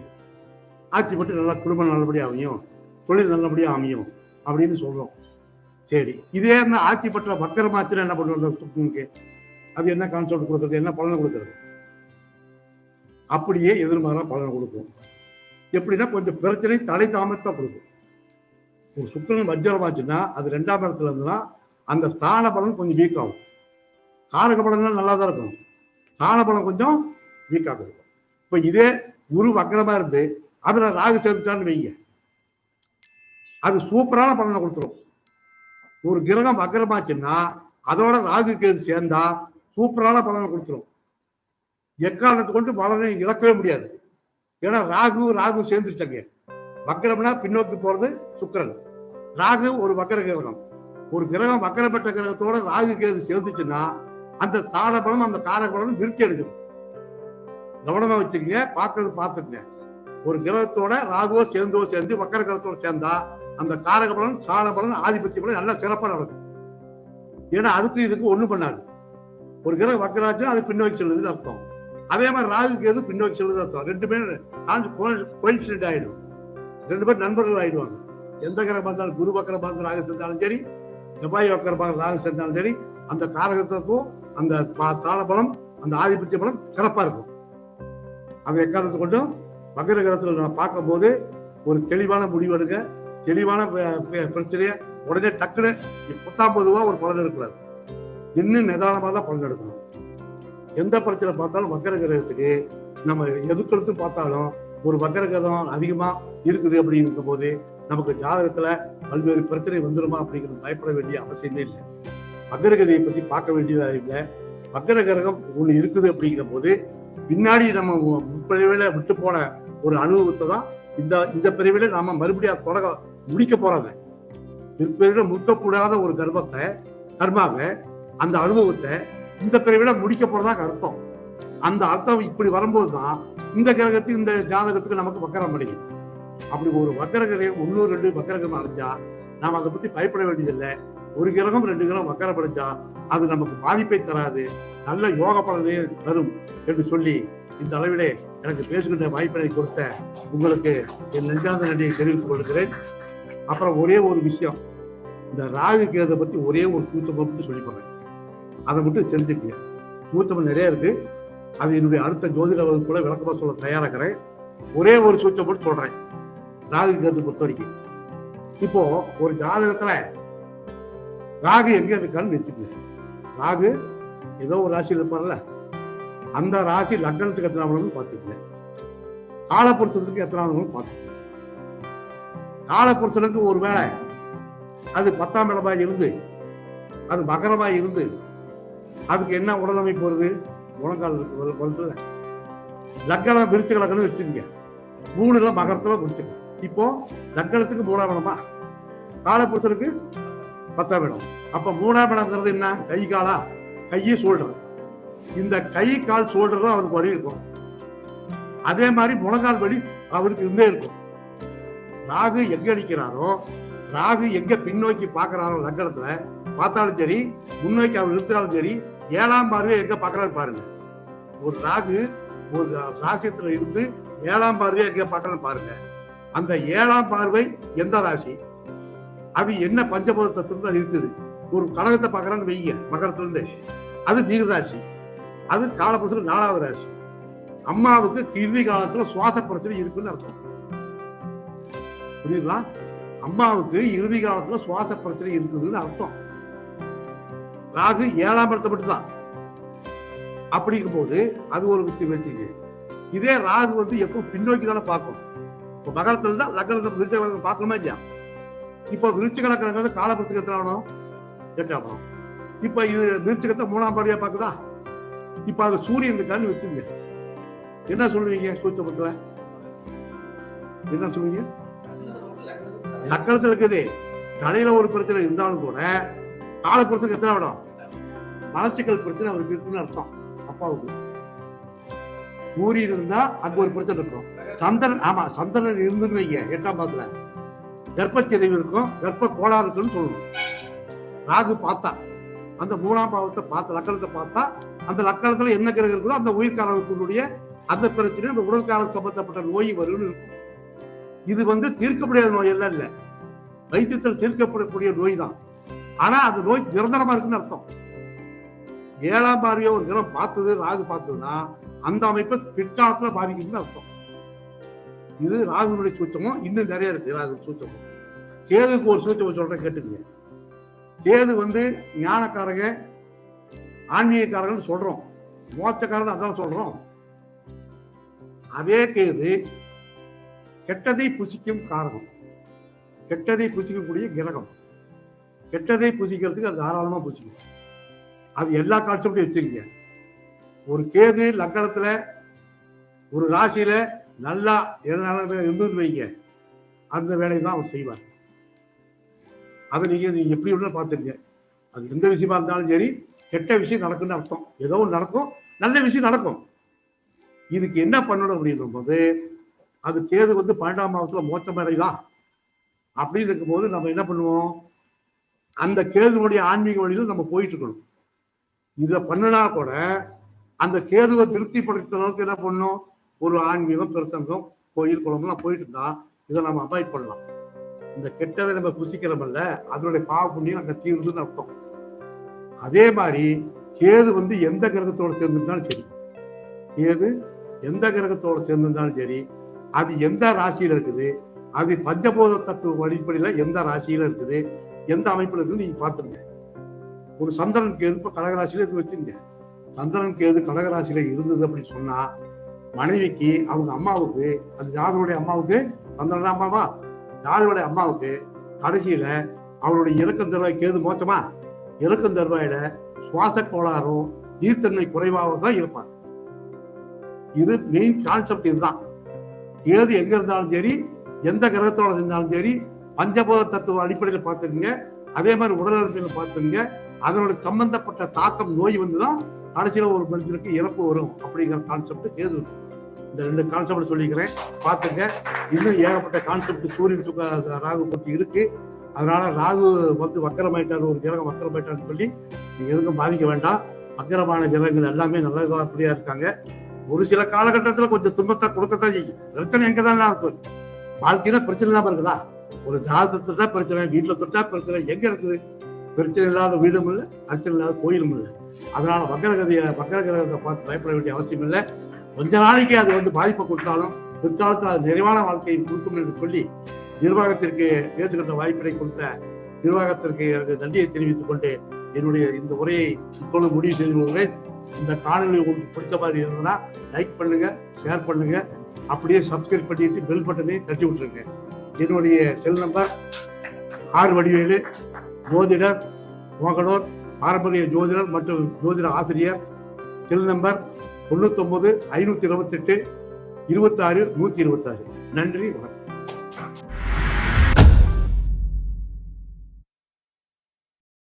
ஆட்சி பெற்று நல்லா குடும்பம் நல்லபடியா அமையும், தொழில் நல்லபடியா அமையும் அப்படின்னு சொல்றோம். சரி, இதே ஆட்சி பெற்ற வக்கரமாச்சுன்னா என்ன பண்ணுவோம்? சுக்கிரனுக்கு அது என்ன கான்செப்ட் கொடுக்கறது, என்ன பலனை கொடுக்கறது? அப்படியே எதிர்மாறா பலனை கொடுக்கும். எப்படின்னா கொஞ்சம் பிரச்சனை தலை தாமத்தை கொடுக்கும். ஒரு சுக்கிரன் வஜ்ரமாச்சுன்னா அது 2ஆம் இடத்துல இருந்துன்னா அந்த ஸ்தான பலன் கொஞ்சம் வீக் ஆகும். காரக பலன்கள் நல்லா தான் இருக்கும், ஸ்தான பலன் கொஞ்சம் வீக்காக இருக்கும். இப்ப இதே குரு வக்கரமா இருந்து அதுல ராகு சேர்த்துட்டான்னு வைங்க, அது சூப்பரான பலனை கொடுத்துரும். ஒரு கிரகம் வக்கரமாச்சுன்னா அதோட ராகு கேது சேர்ந்தா சூப்பரான பலனை கொடுத்துரும். எக்காரணத்தை கொண்டு பலனை இழக்கவே முடியாது. ஏன்னா ராகு சேர்ந்துருச்சாங்க. வக்கரம்னா பின்னோக்கி போறது சுக்கிரன், ராகு ஒரு வக்கர கிரகம். ஒரு கிரகம் வக்கரப்பட்ட கிரகத்தோட ராகு கேது சேர்ந்துச்சுன்னா அந்த ஸ்தான பலம் அந்த காரக பலம் விருத்தி அடைஞ்சிடும். கவனமா வச்சுக்கங்க, பார்த்துக்குங்க. ஒரு கிரகத்தோட ராகுவோ சேர்ந்து வக்கர கிரகத்தோட சேர்ந்தா அந்த காரக பலன் ஸ்தான பலன் ஆதிபத்திய பலன் நல்லா சிறப்பா நடக்கும். ஏன்னா அதுக்கு இதுக்கு ஒண்ணும் பண்ணாது. ஒரு கிரகம் வக்கராச்சு அது பின்னோக்கி செல்லுதுன்னு அர்த்தம். அதே மாதிரி ராகு கேது பின்னோக்கி செல்லுது அர்த்தம். 2 பேரும் கோயின்சிடென்ட் ஆயிடும், 2 பேர் நண்பர்கள் ஆயிடுவாங்க. எந்த கிரகம் பார்த்தாலும் குரு வக்கரம் பார்த்து ராகு செஞ்சாலும் சரி, செவ்வாய் வக்கரம் பார்த்து ராகு செஞ்சாலும் சரி, அந்த காரகத்துக்கும் அந்த ஸ்தான பலம் அந்த ஆதிபத்திய பலம் சிறப்பா இருக்கும். அந்த எக்காரணத்தை கொண்டும் வக்கர கிரகத்துல நான் பார்க்கும் போது ஒரு தெளிவான முடிவு எடுக்க, தெளிவான பிரச்சனையை உடனே டக்குன்னு 19 ஒரு பலன் எடுக்கிறாரு. இன்னும் நிதானமா தான் பலன் எடுக்கணும். எந்த பிரச்சனை பார்த்தாலும் வக்கர கிரகத்துக்கு நம்ம எதுக்கெடுத்து பார்த்தாலும் ஒரு வக்கர கிரகம் அதிகமா இருக்குது அப்படிங்கும் போது நமக்கு ஜாதகத்துல பல்வேறு பிரச்சனை வந்துருமா அப்படிங்கிறது பயப்பட வேண்டிய அவசியமே இல்லை. வக்கரகதியை பத்தி பார்க்க வேண்டியதா இல்லை. வக்கர கிரகம் ஒண்ணு இருக்குது அப்படிங்கிற போது பின்னாடி நம்ம பிரிவில விட்டு போன ஒரு அனுபவத்தை தான் இந்த பிரிவில நாம மறுபடியும் முடிக்க போறோம். பிற்பிரிவில முடிக்கக்கூடாத ஒரு கர்மாவை அந்த அனுபவத்தை இந்த பிரிவில முடிக்க போறதா அர்த்தம். அந்த அர்த்தம் இப்படி வரும்போதுதான் இந்த கிரகத்துக்கு இந்த ஜாதகத்துக்கு நமக்கு வக்கரம் அடையும். அப்படி ஒரு வக்கர கிரகம் 1 2 வக்கர கிரகம் அடைஞ்சா நாம அதை பத்தி பயப்பட வேண்டியதில்லை. ஒரு கிரகம் 2 கிரகம் வக்கரம் அடைஞ்சா அது நமக்கு பாதிப்பை தராது, நல்ல யோக பலனை தரும் என்று சொல்லி இந்த அளவிலே எனக்கு பேசுகின்ற வாய்ப்பினை கொடுத்த உங்களுக்கு என் நெஞ்சார்ந்த நன்றியை தெரிவித்துக் கொள்கிறேன். அப்புறம் ஒரே ஒரு விஷயம், இந்த ராகு கேதை பத்தி ஒரே ஒரு சூத்திரம் மட்டும் சொல்லி போறேன், அதை மட்டும் தெரிஞ்சுக்கங்க. சூத்திரம் நிறைய இருக்கு, அது என்னுடைய அடுத்த ஜோதிட வகுப்புல விளக்கமா சொல்ல தயாராகிறேன். ஒரே ஒரு சூத்திரம் மட்டும் சொல்றேன் ராகு கேது பொறுத்த வரைக்கும். இப்போ ஒரு ஜாதகத்துல ராகு எங்க இருக்கான்னு வச்சுக்கோங்க. ராகு ஏதோ ஒரு ராசியில் இருப்பார்ல, அந்த ராசி லக்னத்துக்கு எத்தனாவது பார்த்துக்கல, காலப்புருஷனுக்கு எத்தனாவது பார்த்துக்கல. காலப்புருஷனுக்கு ஒரு வேளை அது 10ஆம் இடமாய் இருந்து அது மகரமாய் இருந்து அதுக்கு என்ன உடலமைப்பு வருது, முழங்கால் வருது. லக்னம் விருச்சிக லக்னம் வச்சுக்கீங்க, 3ல மகரத்துல விருச்சிகம். இப்போ லக்னத்துக்கு 3ஆம் இடமா, காலப்புருஷனுக்கு 10ஆம் இடம். அப்ப 3ஆம் இடம்ங்கிறது என்ன, கை காலா, கையை சோல்டர். இந்த கை கால் சோல்டர் தான் அவருக்கு வலி இருக்கும். அதே மாதிரி முழங்கால் வலி அவருக்கு இருந்தே இருக்கும். ராகு எங்க அடிக்கிறாரோ, ராகு எங்க பின்னோக்கி பாக்குறாரோ லக்னத்துல பார்த்தாலும் சரி, முன்னோக்கி அவர் நிறுத்தினாலும் சரி, 7ஆம் பார்வை எங்க பாக்குறாரு பாருங்க. ஒரு ராகு ஒரு ராசியத்துல இருந்து 7ஆம் பார்வையை எங்க பாக்குறாரு பாருங்க. அந்த 7ஆம் பார்வை எந்த ராசி, அது என்ன பஞ்சபூத தத்துவம் இருக்குது. ஒரு கடகத்தை பாக்குறான்னு வைங்க, மகரத்துல இருந்து, அது நீர் ராசி, அது காலப்புருஷன் 4வது ராசி. அம்மாவுக்கு இறுதி காலத்துல சுவாச பிரச்சனை இருக்குன்னு அர்த்தம். புரியுதா? அம்மாவுக்கு இறுதி காலத்துல சுவாச பிரச்சனை இருக்குதுன்னு அர்த்தம். ராகு 7ஆம் இடத்தை மட்டும் தான். அப்படிங்கும் போது அது ஒரு விஷயம் வச்சுங்க. இதே ராகு வந்து எப்போ பின்னோக்கி தானே பார்க்கும். இப்போ மகரத்துல தான் லக்னத்தை விருச்சிக லக்னம் பார்க்கணுமா இல்லையா? இப்போ விருச்சிக லக்னம் காலப்புருஷனுக்கு எத்தனை ஆகணும், 8ஆம் இடம். இப்ப இது விருச்சிகத்தை 3ஆம் பார்வையா பாக்குதா? இப்ப அது சூரியன் இருக்கான்னு வச்சுங்க, என்ன சொல்லுவீங்க? சூட்சமத்துல என்ன சொல்லுவீங்க? லக்னத்துல இருக்குது, தலையில ஒரு பிரச்சனை இருந்தாலும் கூட காலப்புருஷனுக்கு எத்தனை இடம், மலச்சிக்கல் பிரச்சனை அவருக்கு இருக்குன்னு அர்த்தம். அப்பாவுக்கு சூரியன் இருந்தா அங்க ஒரு பிரச்சனை இருக்கும். சந்திரன், ஆமா சந்திரன் இருந்துன்னு வைங்க 8ஆம் பாவத்துல, கர்ப்பச்சிதைவு இருக்கும், கர்ப்ப கோளாறு இருக்குன்னு சொல்லணும். ராகு பார்த்தா அந்த 3ஆம் பாவத்தை பார்த்த லக்னத்தை பார்த்தா, அந்த லக்னத்துல என்ன கிரகம் இருக்குதோ அந்த உயிர்காரகத்தினுடைய அந்த பிரச்சனை, அந்த உடல்காலம் சம்பந்தப்பட்ட நோய் வரும்னு இருக்கும். இது வந்து தீர்க்க முடியாத நோய் எல்லாம் இல்ல, வைத்தியத்தில் தீர்க்கப்படக்கூடிய நோய் தான். ஆனா அந்த நோய் நிரந்தரமா இருக்குன்னு அர்த்தம். 7ஆம் பார்வையை ஒரு கிரகம் பார்த்தது, ராகு பார்த்ததுன்னா அந்த அமைப்பை பிற்காலத்துல பாதிக்குதுன்னு அர்த்தம். இது ராகுனுடைய சூச்சமும். இன்னும் நிறைய இருக்கு ராகு சூச்சமும். கேதுக்கு ஒரு சூச்சம் சொல்றேன், கேட்டுக்கங்க. கேது வந்து ஞானக்காரங்க, ஆன்மீகக்காரர்கள் சொல்றோம், மோட்சக்காரன் அதான் சொல்றோம். அதே கேது கெட்டதை புசிக்கும் காரணம், கெட்டதை புசிக்கக்கூடிய கிரகம். கெட்டதை புசிக்கிறதுக்கு அது தாராளமா புசிக்கும். அது எல்லா கான்செப்டும் வச்சிருக்கீங்க. ஒரு கேது லக்னத்துல ஒரு ராசியில நல்லா இருந்து வைங்க, அந்த வேலையை தான் அவர் செய்வார். அதை நீங்க எப்படி ஒண்ணு பார்த்துருங்க. அது எந்த விஷயமா இருந்தாலும் சரி, கெட்ட விஷயம் நடக்குன்னு அர்த்தம். ஏதோ ஒன்று நடக்கும், நல்ல விஷயம் நடக்கும். இதுக்கு என்ன பண்ணணும் அப்படின்ற போது, அது கேது வந்து 12ஆம் பாவத்துல மோட்சம் அடைதா அப்படின்னு இருக்கும்போது நம்ம என்ன பண்ணுவோம், அந்த கேதுனுடைய ஆன்மீக வழியில் நம்ம போயிட்டு இருக்கணும். இதை பண்ணினா கூட அந்த கேதுவை திருப்திப்படுத்துறதுக்கு என்ன பண்ணணும், ஒரு ஆன்மீகம், பிரசங்கம், கோயில் குளம்லாம் போயிட்டு இருந்தா இதை நம்ம அவாய்ட் பண்ணலாம். இந்த கெட்டதை நம்ம புசிக்கிறோம்ல, அதனுடைய பாவ புண்ணியம் அங்க தீர்வுன்னு அர்த்தம். அதே மாதிரி கேது வந்து எந்த கிரகத்தோட சேர்ந்திருந்தாலும் சரி, கேது எந்த கிரகத்தோட சேர்ந்திருந்தாலும் சரி, அது எந்த ராசியில இருக்குது, அது பஞ்சபூத தத்துவ அடிப்படையில எந்த ராசியில இருக்குது, எந்த அமைப்புல இருக்குது நீங்க பாத்துருங்க. ஒரு சந்திரன் கேது இப்ப கடகராசியில இருக்கு வச்சுங்க. சந்திரன் கேது கடகராசியில இருந்தது அப்படின்னு சொன்னா, மனைவிக்கு, அவங்க அம்மாவுக்கு, அது யாருடைய அம்மாவுக்கு, சந்திரன் அம்மாவா, யாருடைய அம்மாவுக்கு கடைசியில அவருடைய இறக்கம் தருவாய் கேது மோசமா, இறக்கம் தருவாயில சுவாச கோளாறும் நீர்த்தன்மை குறைவாக தான் இருப்பார். இது மெயின் கான்செப்ட். இதுதான் கேது எங்க இருந்தாலும் சரி, எந்த கிரகத்தோட இருந்தாலும் சரி, பஞ்சபூத தத்துவ அடிப்படையில் பார்த்துக்குங்க. அதே மாதிரி உடல்நலத்தில் பார்த்துங்க. அதனோட சம்பந்தப்பட்ட தாக்கம் நோய் வந்துதான் கடைசியில ஒரு மனிதனுக்கு இறப்பு வரும் அப்படிங்கிற கான்செப்ட் கேது. இந்த 2 கான்செப்ட் சொல்லிக்கிறேன், பார்த்துங்க. இன்னும் ஏகப்பட்ட கான்செப்ட் சூரியன் ராகு பற்றி இருக்கு. அதனால ராகு வந்து வக்கரமாயிட்டாரு, ஒரு கிரகம் வக்கரமாயிட்டாருன்னு சொல்லி நீங்க எதுக்கும் பாதிக்க வேண்டாம். வக்கரமான கிரகங்கள் எல்லாமே நல்லபடியா இருக்காங்க. ஒரு சில காலகட்டத்துல கொஞ்சம் துன்பத்தை கொடுக்கத்தான் செய்யும். பிரச்சனை எங்கதான் இருக்கும், வாழ்க்கையில பிரச்சனை இல்லாம இருக்குதா? ஒரு ஜாதகத்துல பிரச்சனை, வீட்டுல தொட்டா பிரச்சனை, எங்க இருக்குது? பிரச்சனை இல்லாத வீடும் இல்லை, பிரச்சனை இல்லாத கோயிலும் இல்லை. அதனால வக்கரகிரகத்தை பார்த்து பயப்பட வேண்டிய அவசியம் இல்லை. கொஞ்ச நாளைக்கு அது வந்து பாதிப்பை கொடுத்தாலும் பிற்காலத்தில் அது நிறைவான வாழ்க்கையை கொடுக்கும் என்று சொல்லி நிர்வாகத்திற்கு பேசுகின்ற வாய்ப்பினை கொடுத்த நிர்வாகத்திற்கு எனக்கு நன்றியை தெரிவித்துக் கொண்டு என்னுடைய இந்த உரையை இப்பொழுது முடிவு செய்து கொள்கிறேன். இந்த காணொலி உங்களுக்கு பிடித்த மாதிரி இருந்ததுன்னா லைக் பண்ணுங்க, ஷேர் பண்ணுங்க, அப்படியே சப்ஸ்கிரைப் பண்ணிட்டு பெல் பட்டனை தட்டி விட்டுருங்க. என்னுடைய செல் நம்பர் ஆர்வடிவேலு, ஜோதிடர், மோகனூர், பாரம்பரிய ஜோதிடர் மற்றும் ஜோதிட ஆசிரியர். Cell number 99 528 26 126. நன்றி, வணக்கம்.